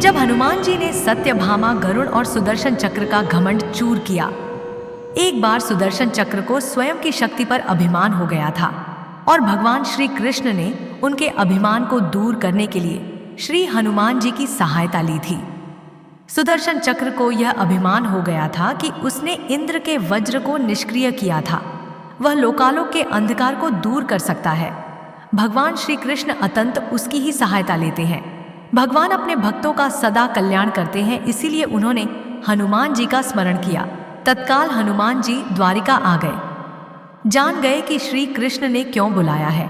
जब हनुमान जी ने सत्यभामा, गरुड़ और सुदर्शन चक्र का घमंड चूर किया। एक बार सुदर्शन चक्र को स्वयं की शक्ति पर अभिमान हो गया था और भगवान श्री कृष्ण ने उनके अभिमान को दूर करने के लिए श्री हनुमान जी की सहायता ली थी। सुदर्शन चक्र को यह अभिमान हो गया था कि उसने इंद्र के वज्र को निष्क्रिय किया था। वह लोकालोक के अंधकार को दूर कर सकता है। भगवान श्री कृष्ण अतंत उसकी ही सहायता लेते हैं। भगवान अपने भक्तों का सदा कल्याण करते हैं, इसीलिए उन्होंने हनुमान जी का स्मरण किया। तत्काल हनुमान जी द्वारिका आ गए। जान गए कि श्री कृष्ण ने क्यों बुलाया है।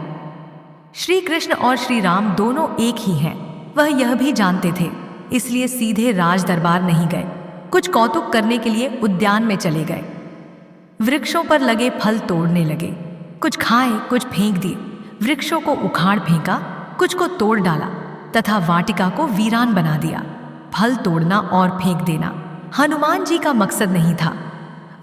श्री कृष्ण और श्री राम दोनों एक ही हैं। वह यह भी जानते थे, इसलिए सीधे राज दरबार नहीं गए। कुछ कौतुक करने के लिए उद्यान में चले गए। वृक्षों पर लगे फल तोड़ने लगे। कुछ खाए, कुछ फेंक दिए। वृक्षों को उखाड़ फेंका, कुछ को तोड़ डाला तथा वाटिका को वीरान बना दिया। फल तोड़ना और फेंक देना हनुमान जी का मकसद नहीं था।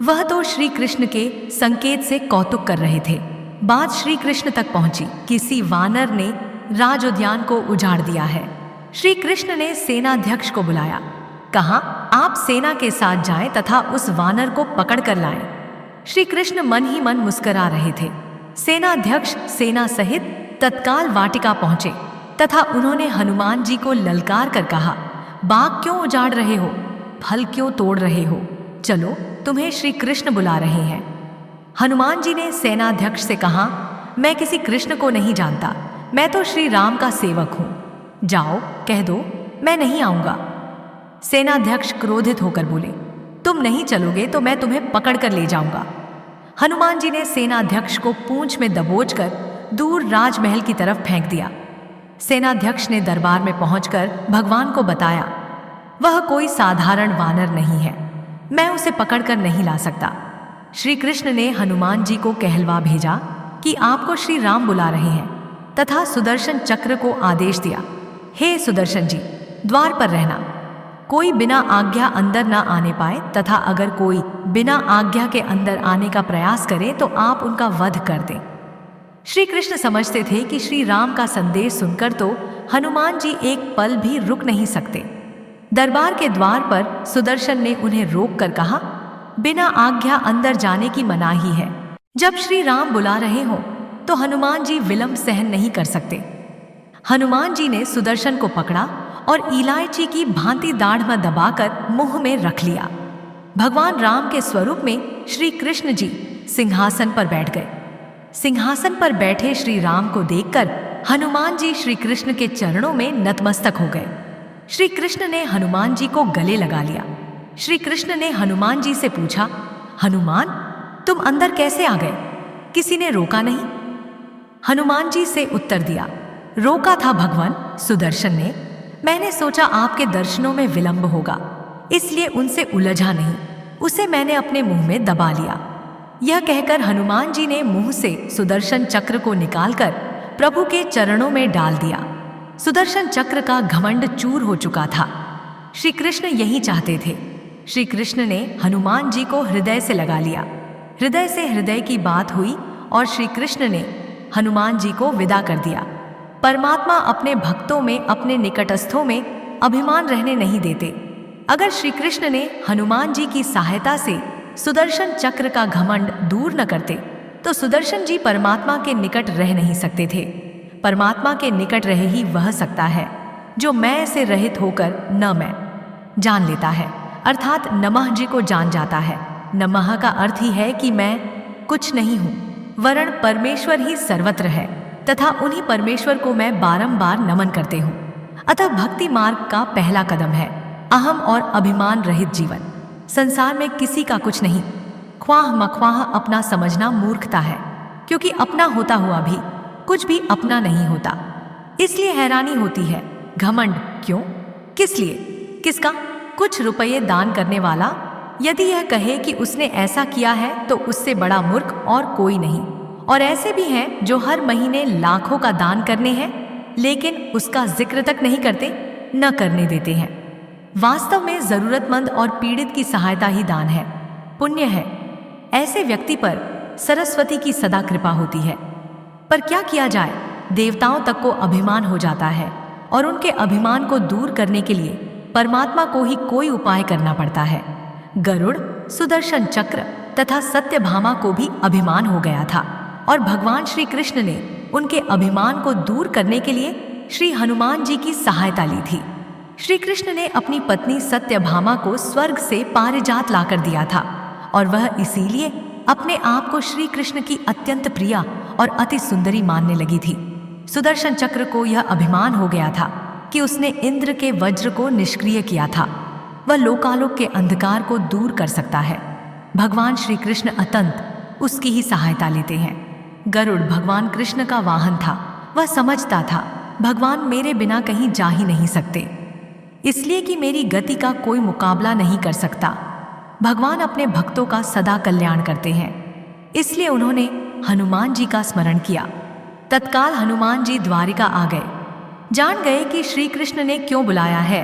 वह तो श्री कृष्ण के संकेत से कौतुक कर रहे थे। बात श्री कृष्ण तक पहुंची। किसी वानर ने राज उद्यान को उजाड़ दिया है। श्री कृष्ण ने सेनाध्यक्ष को बुलाया। कहा, आप सेना के साथ जाएं तथा उस वानर को पकड़ कर लाएं। श्री कृष्ण मन ही मन मुस्कुरा रहे थे। सेनाध्यक्ष सेना सहित तत्काल वाटिका पहुंचे तथा उन्होंने हनुमान जी को ललकार कर कहा, बाग क्यों उजाड़ रहे हो? फल क्यों तोड़ रहे हो? चलो, तुम्हें श्री कृष्ण बुला रहे हैं। हनुमान जी ने सेनाध्यक्ष से कहा, मैं किसी कृष्ण को नहीं जानता, मैं तो श्री राम का सेवक हूं। जाओ, कह दो मैं नहीं आऊंगा। सेनाध्यक्ष क्रोधित होकर बोले, तुम नहीं चलोगे तो मैं तुम्हें पकड़ कर ले जाऊंगा। हनुमान जी ने सेनाध्यक्ष को पूंछ में दबोचकर दूर राजमहल की तरफ फेंक दिया। सेनाध्यक्ष ने दरबार में पहुंचकर भगवान को बताया, वह कोई साधारण वानर नहीं है, मैं उसे पकड़कर नहीं ला सकता। श्री कृष्ण ने हनुमान जी को कहलवा भेजा कि आपको श्री राम बुला रहे हैं तथा सुदर्शन चक्र को आदेश दिया, हे सुदर्शन जी, द्वार पर रहना। कोई बिना आज्ञा अंदर ना आने पाए तथा अगर कोई बिना आज्ञा के अंदर आने का प्रयास करे तो आप उनका वध कर दें। श्री कृष्ण समझते थे कि श्री राम का संदेश सुनकर तो हनुमान जी एक पल भी रुक नहीं सकते। दरबार के द्वार पर सुदर्शन ने उन्हें रोक कर कहा, बिना आज्ञा अंदर जाने की मनाही है। जब श्री राम बुला रहे हो तो हनुमान जी विलंब सहन नहीं कर सकते। हनुमान जी ने सुदर्शन को पकड़ा और इलायची की भांति दाढ़ में दबाकर मुंह में रख लिया। भगवान राम के स्वरूप में श्री कृष्ण जी सिंहासन पर बैठ गए। सिंहासन पर बैठे श्री राम को देखकर हनुमान जी श्री कृष्ण के चरणों में नतमस्तक हो गए। श्री कृष्ण ने हनुमान जी को गले लगा लिया। श्री कृष्ण ने हनुमान जी से पूछा, हनुमान, तुम अंदर कैसे आ गए? किसी ने रोका नहीं? हनुमान जी से उत्तर दिया, रोका था भगवान सुदर्शन ने। मैंने सोचा आपके दर्शनों में विलंब होगा, इसलिए उनसे उलझा नहीं, उसे मैंने अपने मुंह में दबा लिया। यह कहकर हनुमान जी ने मुंह से सुदर्शन चक्र को निकालकर प्रभु के चरणों में डाल दिया। सुदर्शन चक्र का घमंड चूर हो चुका था। श्री कृष्ण यही चाहते थे। श्री कृष्ण ने हनुमान जी को हृदय से लगा लिया। हृदय से हृदय की बात हुई और श्री कृष्ण ने हनुमान जी को विदा कर दिया। परमात्मा अपने भक्तों में, अपने निकटस्थों में अभिमान रहने नहीं देते। अगर श्री कृष्ण ने हनुमान जी की सहायता से सुदर्शन चक्र का घमंड दूर न करते तो सुदर्शन जी परमात्मा के निकट रह नहीं सकते थे। परमात्मा के निकट रह ही वह सकता है जो मैं से रहित होकर न मैं जान लेता है, अर्थात नमः जी को जान जाता है। नमः का अर्थ ही है कि मैं कुछ नहीं हूँ, वरन परमेश्वर ही सर्वत्र है तथा उन्हीं परमेश्वर को मैं बारंबार नमन करते हूँ। अतः भक्ति मार्ग का पहला कदम है अहम और अभिमान रहित जीवन। संसार में किसी का कुछ नहीं, ख्वाह मख्वाह अपना समझना मूर्खता है, क्योंकि अपना होता हुआ भी कुछ भी अपना नहीं होता। इसलिए हैरानी होती है, घमंड क्यों, किस लिए, किसका? कुछ रुपये दान करने वाला यदि यह कहे कि उसने ऐसा किया है तो उससे बड़ा मूर्ख और कोई नहीं। और ऐसे भी हैं जो हर महीने लाखों का दान करने हैं लेकिन उसका जिक्र तक नहीं करते, न करने देते हैं। वास्तव में जरूरतमंद और पीड़ित की सहायता ही दान है, पुण्य है। ऐसे व्यक्ति पर सरस्वती की सदा कृपा होती है। पर क्या किया जाए, देवताओं तक को अभिमान हो जाता है और उनके अभिमान को दूर करने के लिए परमात्मा को ही कोई उपाय करना पड़ता है। गरुड़, सुदर्शन चक्र तथा सत्यभामा को भी अभिमान हो गया था और भगवान श्री कृष्ण ने उनके अभिमान को दूर करने के लिए श्री हनुमान जी की सहायता ली थी। श्री कृष्ण ने अपनी पत्नी सत्यभामा को स्वर्ग से पारिजात लाकर दिया था और वह इसीलिए अपने आप को श्री कृष्ण की अत्यंत प्रिया और अति सुंदरी मानने लगी थी। सुदर्शन चक्र को यह अभिमान हो गया था कि उसने इंद्र के वज्र को निष्क्रिय किया था। वह लोकालोक के अंधकार को दूर कर सकता है। भगवान श्री कृष्ण अतंत उसकी ही सहायता लेते हैं। गरुड़ भगवान कृष्ण का वाहन था। वह समझता था भगवान मेरे बिना कहीं जा ही नहीं सकते, इसलिए कि मेरी गति का कोई मुकाबला नहीं कर सकता। भगवान अपने भक्तों का सदा कल्याण करते हैं, इसलिए उन्होंने हनुमान जी का स्मरण किया। तत्काल हनुमान जी द्वारिका आ गए। जान गए कि श्री कृष्ण ने क्यों बुलाया है।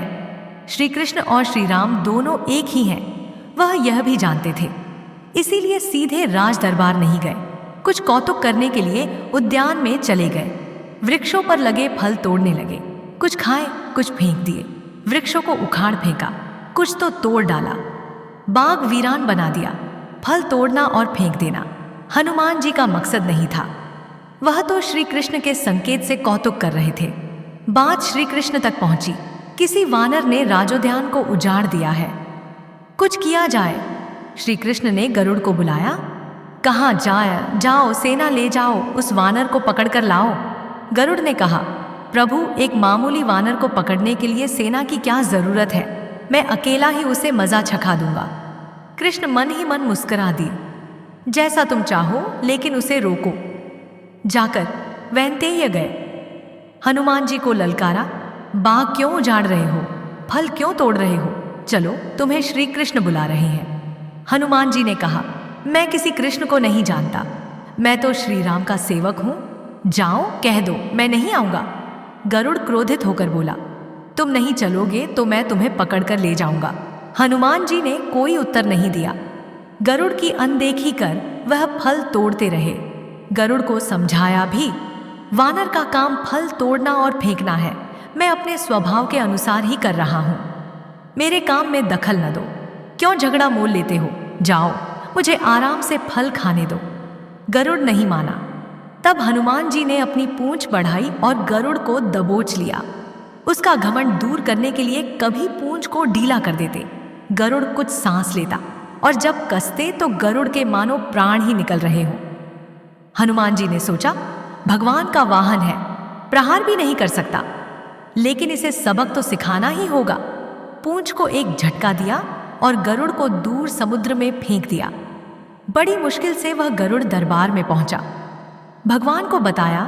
श्री कृष्ण और श्री राम दोनों एक ही हैं, वह यह भी जानते थे। इसीलिए सीधे राज दरबार नहीं गए, कुछ कौतुक करने के लिए उद्यान में चले गए। वृक्षों पर लगे फल तोड़ने लगे, कुछ खाए कुछ फेंक दिए। वृक्षों को उखाड़ फेंका, कुछ तो तोड़ डाला। बाग वीरान बना दिया। फल तोड़ना और फेंक देना हनुमान जी का मकसद नहीं था। वह तो श्री कृष्ण के संकेत से कौतुक कर रहे थे। बात श्री कृष्ण तक पहुंची। किसी वानर ने राजोद्यान को उजाड़ दिया है, कुछ किया जाए। श्री कृष्ण ने गरुड़ को बुलाया। कहाँ जाए, जाओ सेना ले जाओ, उस वानर को पकड़कर लाओ। गरुड़ ने कहा, प्रभु एक मामूली वानर को पकड़ने के लिए सेना की क्या जरूरत है, मैं अकेला ही उसे मजा चखा दूंगा। कृष्ण मन ही मन मुस्कुरा दिए। जैसा तुम चाहो, लेकिन उसे रोको। जाकर वैंतेय गए। हनुमान जी को ललकारा, बाग क्यों उजाड़ रहे हो, फल क्यों तोड़ रहे हो, चलो तुम्हें श्री कृष्ण बुला रहे हैं। हनुमान जी ने कहा, मैं किसी कृष्ण को नहीं जानता, मैं तो श्री राम का सेवक हूं। जाओ कह दो मैं नहीं आऊंगा। गरुड़ क्रोधित होकर बोला, तुम नहीं चलोगे तो मैं तुम्हें पकड़कर ले जाऊंगा। हनुमान जी ने कोई उत्तर नहीं दिया। गरुड़ की अनदेखी कर वह फल तोड़ते रहे। गरुड़ को समझाया भी, वानर का काम फल तोड़ना और फेंकना है, मैं अपने स्वभाव के अनुसार ही कर रहा हूं, मेरे काम में दखल न दो। क्यों झगड़ा मोल लेते हो, जाओ मुझे आराम से फल खाने दो। गरुड़ नहीं माना। तब हनुमान जी ने अपनी पूंछ बढ़ाई और गरुड़ को दबोच लिया। उसका घमंड दूर करने के लिए कभी पूंछ को ढीला कर देते। गरुड़ कुछ सांस लेता और जब कसते तो गरुड़ के मानो प्राण ही निकल रहे हो। हनुमान जी ने सोचा, भगवान का वाहन है, प्रहार भी नहीं कर सकता, लेकिन इसे सबक तो सिखाना ही होगा। पूंछ को एक झटका दिया और गरुड़ को दूर समुद्र में फेंक दिया। बड़ी मुश्किल से वह गरुड़ दरबार में पहुंचा। भगवान को बताया,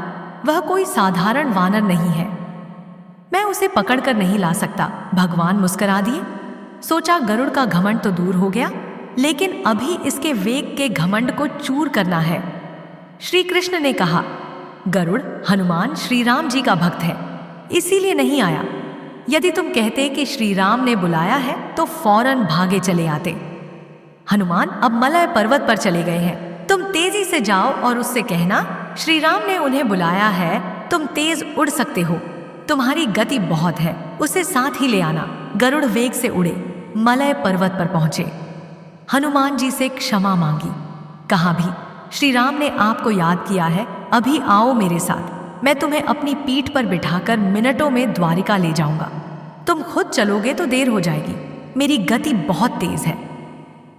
वह कोई साधारण वानर नहीं है, मैं उसे पकड़कर नहीं ला सकता। भगवान मुस्कुरा दिए। सोचा गरुड़ का घमंड तो दूर हो गया, लेकिन अभी इसके वेग के घमंड को चूर करना है। श्री कृष्ण ने कहा, गरुड़ हनुमान श्री राम जी का भक्त है, इसीलिए नहीं आया। यदि तुम कहते कि श्री राम ने बुलाया है तो फौरन भागे चले आते। हनुमान अब मलय पर्वत पर चले गए हैं, तुम तेजी से जाओ और उससे कहना श्री राम ने उन्हें बुलाया है, तुम तेज उड़ सकते हो, तुम्हारी गति बहुत है, उसे साथ ही ले आना। गरुड़ वेग से उड़े, मलय पर्वत पर पहुंचे। हनुमान जी से क्षमा मांगी। कहा भी, श्री राम ने आपको याद किया है, अभी आओ मेरे साथ, मैं तुम्हें अपनी पीठ पर बिठाकर मिनटों में द्वारिका ले जाऊंगा। तुम खुद चलोगे तो देर हो जाएगी, मेरी गति बहुत तेज है,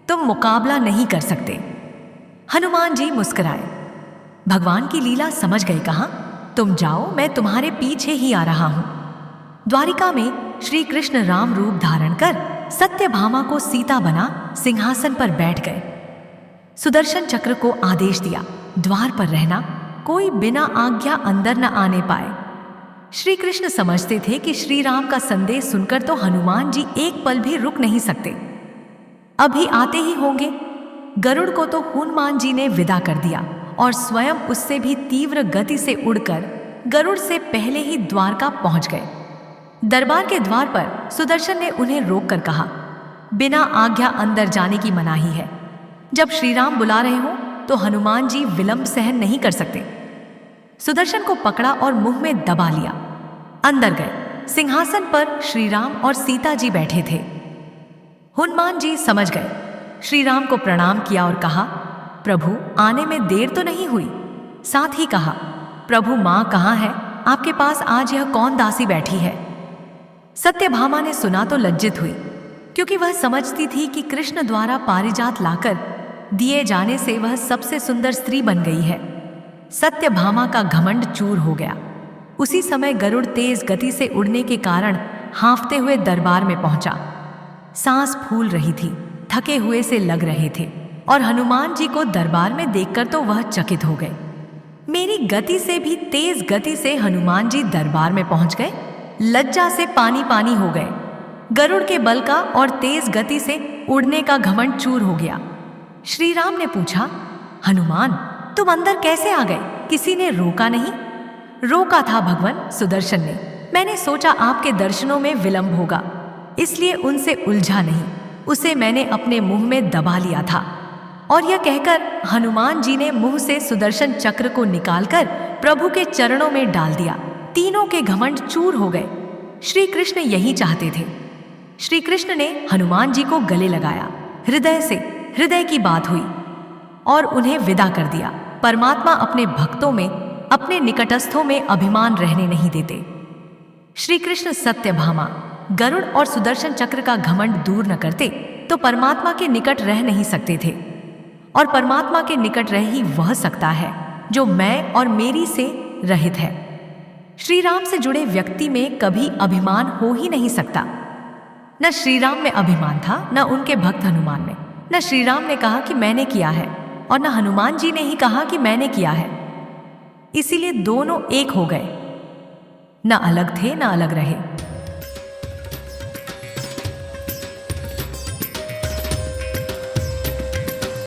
तुम मुकाबला नहीं कर सकते। हनुमान जी मुस्कुराए। भगवान की लीला समझ गए। कहा, तुम जाओ, मैं तुम्हारे पीछे ही आ रहा हूं। द्वारिका में श्री कृष्ण राम रूप धारण कर सत्यभामा को सीता बना सिंहासन पर बैठ गए। सुदर्शन चक्र को आदेश दिया, द्वार पर रहना, कोई बिना आज्ञा अंदर न आने पाए। श्री कृष्ण समझते थे कि श्री राम का संदेश सुनकर तो हनुमान जी एक पल भी रुक नहीं सकते, अभी आते ही होंगे। गरुड़ को तो हनुमान जी ने विदा कर दिया और स्वयं उससे भी तीव्र गति से उड़कर गरुड़ से पहले ही द्वारका पहुंच गए। दरबार के द्वार पर सुदर्शन ने उन्हें रोककर कहा, बिना आज्ञा अंदर जाने की मनाही है। जब श्री राम बुला रहे हो तो हनुमान जी विलंब सहन नहीं कर सकते। सुदर्शन को पकड़ा और मुंह में दबा लिया। अंदर गए। सिंहासन पर श्री राम और सीता जी बैठे थे। हनुमान जी समझ गए, श्री राम को प्रणाम किया और कहा, प्रभु आने में देर तो नहीं हुई? साथ ही कहा, प्रभु माँ कहाँ है? आपके पास आज यह कौन दासी बैठी है? सत्यभामा ने सुना तो लज्जित हुई, क्योंकि वह समझती थी कि कृष्ण द्वारा पारिजात लाकर दिए जाने से वह सबसे सुंदर स्त्री बन गई है। सत्यभामा का घमंड चूर हो गया। उसी समय गरुड़ तेज गति से उड़ने के कारण हाँफते हुए दरबार में पहुंचा। सांस फूल रही थी, थके हुए से लग रहे थे, और हनुमान जी को दरबार में देखकर तो वह चकित हो गए। मेरी गति से भी तेज गति से हनुमान जी दरबार में पहुंच गए। लज्जा से पानी पानी हो गए। गरुड़ के बल का और तेज गति से उड़ने का घमंड चूर हो गया। श्री राम ने पूछा, हनुमान तुम अंदर कैसे आ गए? किसी ने रोका नहीं? रोका था भगवान सुदर्शन ने। मैंने सोचा आपके दर्शनों में विलंब होगा, इसलिए उनसे उलझा नहीं। उसे मैंने अपने मुंह में दबा लिया था। और यह कहकर हनुमान जी ने मुंह से सुदर्शन चक्र को निकालकर प्रभु के चरणों में डाल दिया। तीनों के घमंड चूर हो गए। श्री कृष्ण यही चाहते थे। श्री कृष्ण ने हनुमान जी को गले लगाया। हृदय से हृदय की बात हुई और उन्हें विदा कर दिया। परमात्मा अपने भक्तों में, अपने निकटस्थों में अभिमान रहने नहीं देते। श्री कृष्ण सत्यभामा, गरुड़ और सुदर्शन चक्र का घमंड दूर न करते तो परमात्मा के निकट रह नहीं सकते थे। और परमात्मा के निकट रह ही वह सकता है जो मैं और मेरी से रहित है। श्री राम से जुड़े व्यक्ति में कभी अभिमान हो ही नहीं सकता। न श्री राम में अभिमान था, न उनके भक्त हनुमान में। न श्री राम ने कहा कि मैंने किया है, और न हनुमान जी ने ही कहा कि मैंने किया है। इसीलिए दोनों एक हो गए, न अलग थे न अलग रहे।